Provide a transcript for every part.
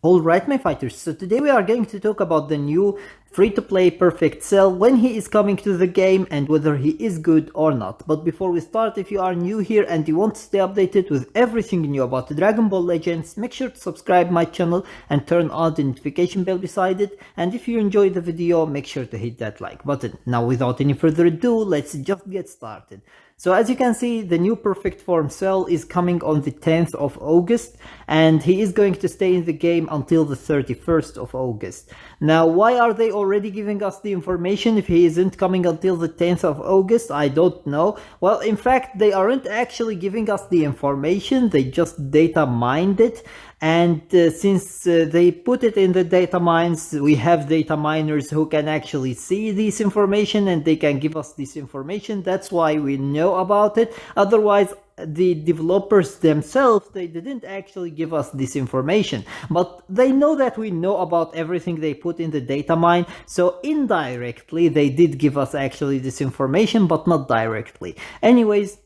Alright my fighters, so today we are going to talk about the new free-to-play Perfect Cell, when he is coming to the game and whether he is good or not. But before we start, if you are new here and you want to stay updated with everything new about Dragon Ball Legends, make sure to subscribe my channel and turn on the notification bell beside it. And if you enjoyed the video, make sure to hit that like button. Now without any further ado, let's just get started. So as you can see, the new Perfect Form Cell is coming on the 10th of August, and he is going to stay in the game until the 31st of August. Now, why are they already giving us the information if he isn't coming until the 10th of August? I don't know. Well, in fact, they aren't actually giving us the information, they just data mined it. And since they put it in the data mines, we have data miners who can actually see this information and they can give us this information. That's why we know about it. Otherwise, the developers themselves, they didn't actually give us this information. But they know that we know about everything they put in the data mine. So indirectly, they did give us actually this information, but not directly. Anyways,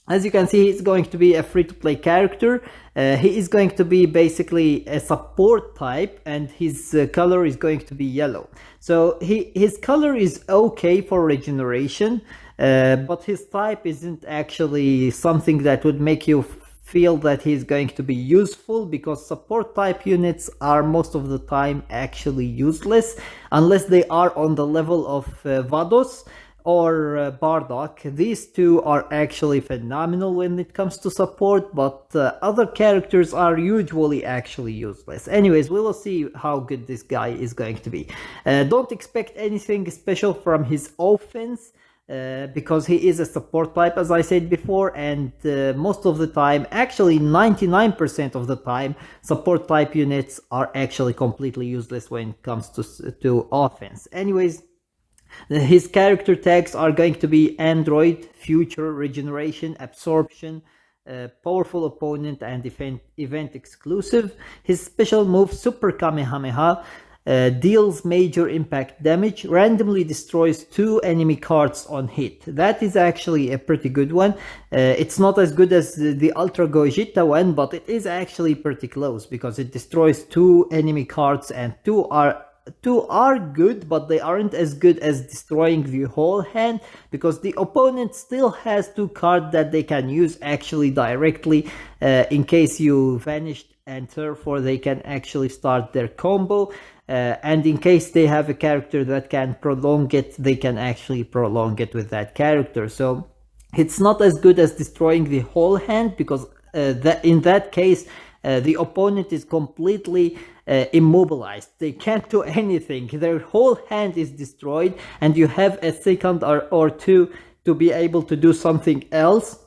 as you can see, he's going to be a free-to-play character. He is going to be basically a support type, and his color is going to be yellow. So his color is okay for regeneration, but his type isn't actually something that would make you feel that he's going to be useful, because support type units are most of the time actually useless, unless they are on the level of Vados or Bardock. These two are actually phenomenal when it comes to support, but other characters are usually actually useless. Anyways, we will see how good this guy is going to be. Don't expect anything special from his offense, because he is a support type, as I said before, and most of the time, actually 99% of the time, support type units are actually completely useless when it comes to offense. Anyways, his character tags are going to be Android, Future, Regeneration, Absorption, Powerful Opponent, and event exclusive. His special move, Super Kamehameha, deals major impact damage, randomly destroys 2 enemy cards on hit. That is actually a pretty good one. It's not as good as the Ultra Gogeta one, but it is actually pretty close, because it destroys 2 enemy cards, and 2 are good, but they aren't as good as destroying the whole hand, because the opponent still has 2 cards that they can use actually directly in case you vanished, and therefore they can actually start their combo. And in case they have a character that can prolong it, they can actually prolong it with that character. So it's not as good as destroying the whole hand, because in that case the opponent is completely immobilized. They can't do anything. Their whole hand is destroyed, and you have a second or two to be able to do something else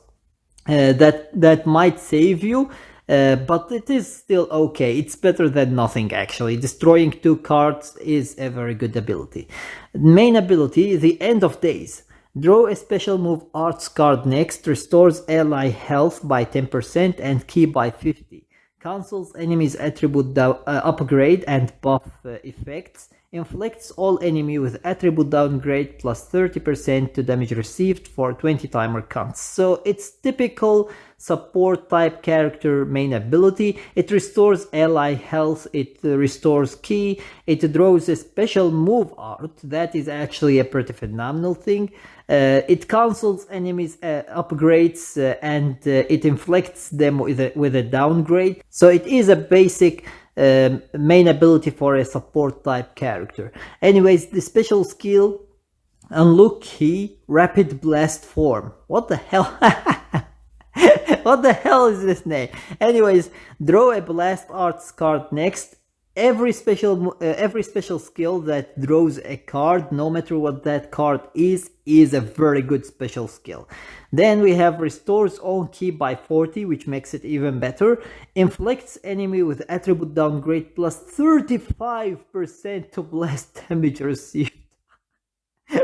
that might save you. But it is still okay. It's better than nothing actually. Destroying 2 cards is a very good ability. Main ability, the End of Days. Draw a special move Arts card next, restores ally health by 10% and ki by 50. Cancels enemies attribute upgrade and buff effects. Inflicts all enemy with attribute downgrade plus 30% to damage received for 20 timer counts. So it's typical support type character main ability. It restores ally health, it restores ki, it draws a special move art. That is actually a pretty phenomenal thing. It cancels enemies upgrades and it inflicts them with a downgrade. So it is a basic main ability for a support type character. Anyways, the special skill, unlock key, rapid blast form. What the hell? What the hell is this name? Anyways, draw a blast arts card next. Every special skill that draws a card, no matter what that card is a very good special skill. Then we have restores own ki by 40, which makes it even better. Inflicts enemy with attribute downgrade plus 35% to blast damage received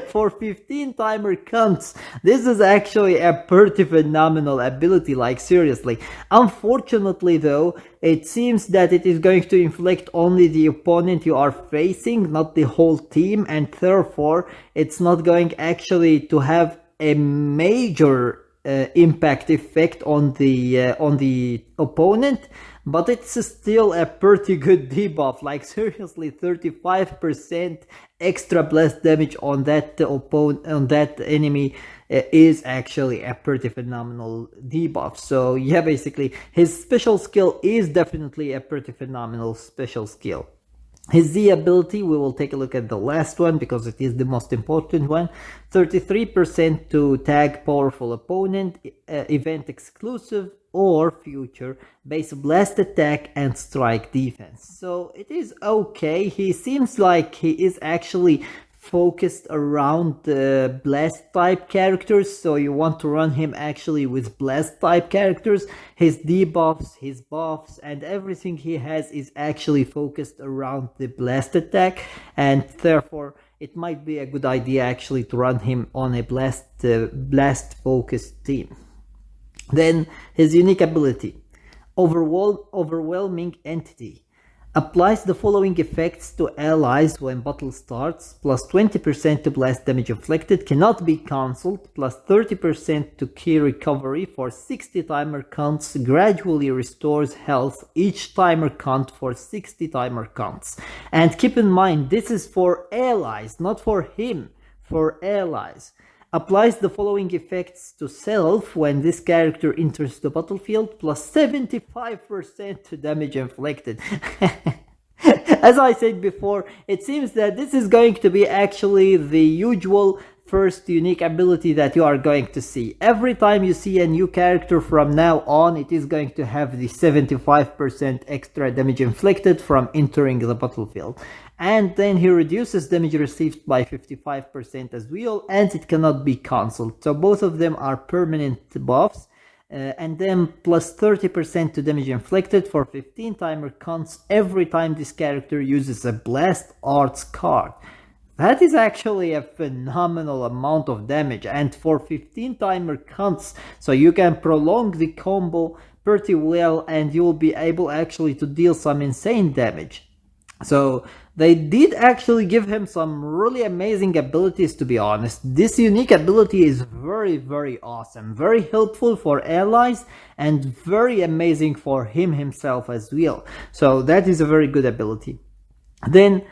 for 15 timer counts. This is actually a pretty phenomenal ability, like seriously. Unfortunately though, it seems that it is going to inflict only the opponent you are facing, not the whole team, and therefore it's not going actually to have a major impact effect on the opponent, but it's still a pretty good debuff. Like seriously, 35% extra blast damage on that enemy is actually a pretty phenomenal debuff. So yeah, basically his special skill is definitely a pretty phenomenal special skill. His Z ability, we will take a look at the last one because it is the most important one. 33% to tag powerful opponent, event exclusive or future, base blast attack and strike defense. So it is okay. He seems like he is actually focused around the blast type characters, so you want to run him actually with blast type characters. His debuffs, his buffs and everything he has is actually focused around the blast attack, and therefore it might be a good idea actually to run him on a blast focused team. Then his unique ability, overwhelming entity. Applies the following effects to allies when battle starts: plus 20% to blast damage inflicted, cannot be cancelled, plus 30% to key recovery for 60 timer counts, gradually restores health each timer count for 60 timer counts. And keep in mind, this is for allies, not for him, for allies. Applies the following effects to self when this character enters the battlefield, plus 75% to damage inflicted. As I said before, it seems that this is going to be actually the usual first unique ability that you are going to see. Every time you see a new character from now on, it is going to have the 75% extra damage inflicted from entering the battlefield. And then he reduces damage received by 55% as well, and it cannot be cancelled. So both of them are permanent buffs. And then plus 30% to damage inflicted for 15 timer counts every time this character uses a blast arts card. That is actually a phenomenal amount of damage, and for 15 timer counts, so you can prolong the combo pretty well and you'll be able actually to deal some insane damage. So they did actually give him some really amazing abilities, to be honest. This unique ability is very awesome, very helpful for allies and very amazing for him himself as well. So that is a very good ability. Then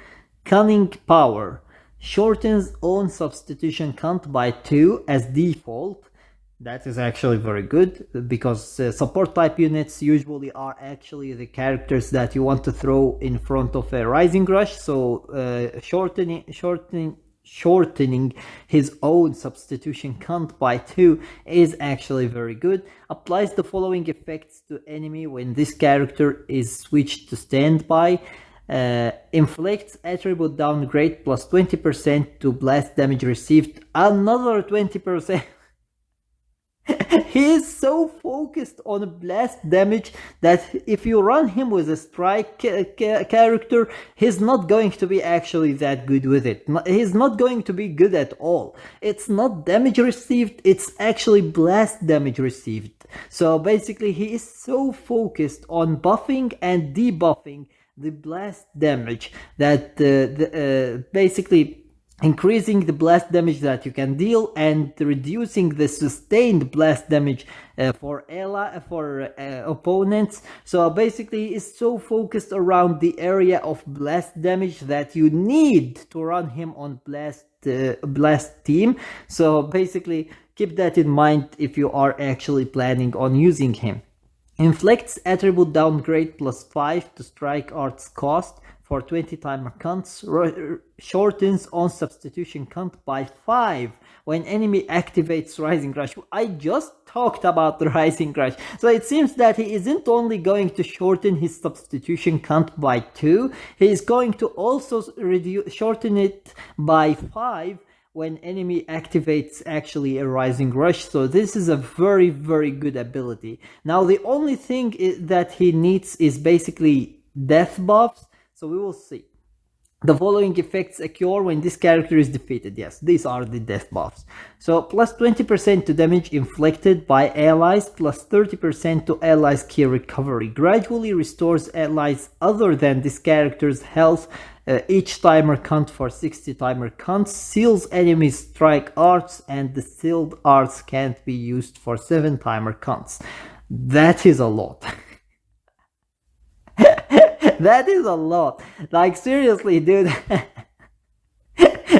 Cunning Power shortens own substitution count by 2 as default. That is actually very good because support type units usually are actually the characters that you want to throw in front of a Rising Rush. So shortening his own substitution count by 2 is actually very good. Applies the following effects to enemy when this character is switched to standby. Inflicts attribute downgrade plus 20% to blast damage received, another 20%. He is so focused on blast damage that if you run him with a strike character, he's not going to be actually that good with it. He's not going to be good at all. It's not damage received, it's actually blast damage received. So basically he is so focused on buffing and debuffing the blast damage that basically increasing the blast damage that you can deal and reducing the sustained blast damage for opponents. So basically it's so focused around the area of blast damage that you need to run him on blast team. So basically keep that in mind if you are actually planning on using him. Inflicts attribute downgrade plus 5 to strike arts cost for 20 timer counts, shortens on substitution count by 5 when enemy activates Rising Rush. I just talked about the Rising Rush. So it seems that he isn't only going to shorten his substitution count by 2, he is going to also shorten it by 5 when enemy activates actually a Rising Rush. So this is a very good ability. Now the only thing that he needs is basically death buffs. So we will see. The following effects occur when this character is defeated. Yes, these are the death buffs. So plus 20% to damage inflicted by allies, plus 30% to allies' key recovery. Gradually restores allies other than this character's health. Each timer count for 60 timer counts. Seals enemies strike arts, and the sealed arts can't be used for 7 timer counts. That is a lot. That is a lot. Like, seriously, dude.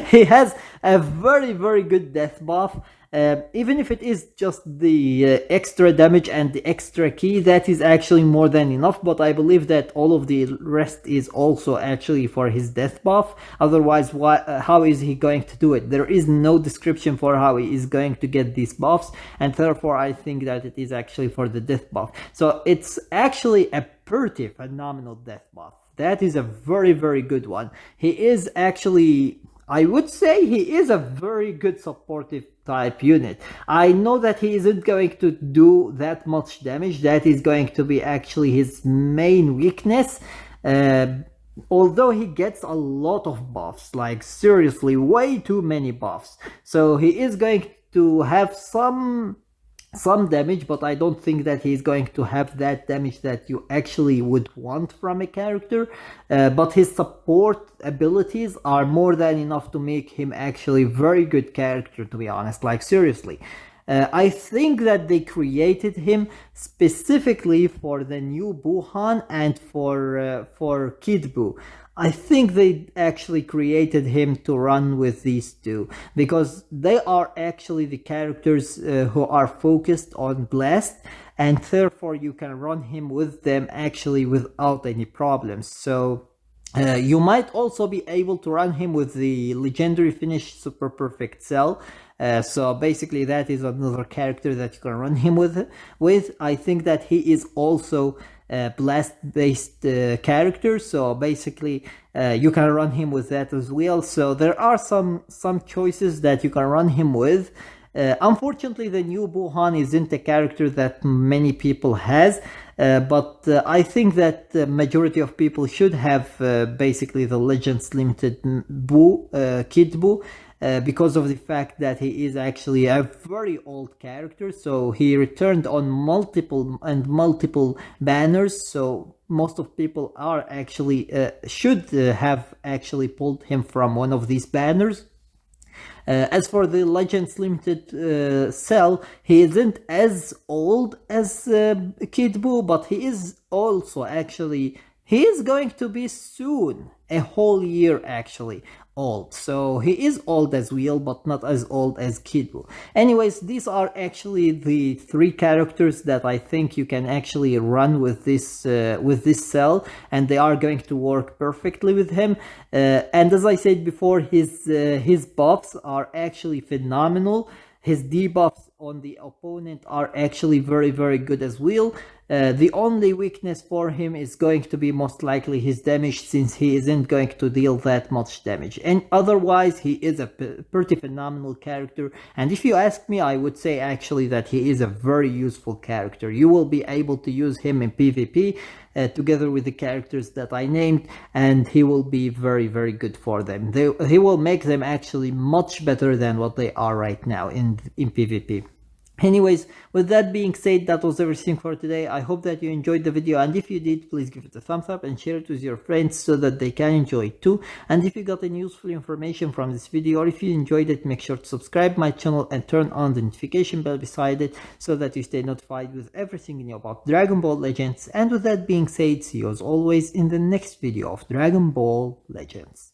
He has a very good death buff. Even if it is just the extra damage and the extra key, that is actually more than enough, but I believe that all of the rest is also actually for his death buff. Otherwise, how is he going to do it? There is no description for how he is going to get these buffs, and therefore I think that it is actually for the death buff. So it's actually a pretty phenomenal death buff. That is a very good one. He is actually, I would say he is a very good supportive type unit. I know that he isn't going to do that much damage. That is going to be actually his main weakness. Although he gets a lot of buffs, like seriously way too many buffs. So he is going to have some damage, but I don't think that he's going to have that damage that you actually would want from a character. But his support abilities are more than enough to make him actually very good character, to be honest. Like, seriously. I think that they created him specifically for the new Buhan and for Kid Buu. I think they actually created him to run with these two, because they are actually the characters who are focused on Blast, and therefore you can run him with them actually without any problems. So you might also be able to run him with the legendary finish Super Perfect Cell. So basically that is another character that you can run him with. I think that he is also blast based character, so basically you can run him with that as well. So there are some choices that you can run him with. Unfortunately, the new Buhan isn't a character that many people has, but I think that the majority of people should have basically the Legends Limited Kid Buu, because of the fact that he is actually a very old character. So he returned on multiple banners, so most of people are actually should have actually pulled him from one of these banners. As for the Legends Limited Cell, he isn't as old as Kid Buu, but he is also actually, he is going to be soon a whole year actually old. So he is old as well, but not as old as Kid Buu. Anyways, these are actually the 3 characters that I think you can actually run with this cell, and they are going to work perfectly with him. And as I said before, his buffs are actually phenomenal. His debuffs on the opponent are actually very good as well. The only weakness for him is going to be most likely his damage, since he isn't going to deal that much damage. And otherwise, he is a pretty phenomenal character. And if you ask me, I would say actually that he is a very useful character. You will be able to use him in PvP together with the characters that I named, and he will be very good for them. He will make them actually much better than what they are right now in PvP. Anyways, with that being said, that was everything for today. I hope that you enjoyed the video, and if you did, please give it a thumbs up and share it with your friends so that they can enjoy it too. And if you got any useful information from this video, or if you enjoyed it, make sure to subscribe my channel and turn on the notification bell beside it so that you stay notified with everything new about Dragon Ball Legends. And with that being said, see you as always in the next video of Dragon Ball Legends.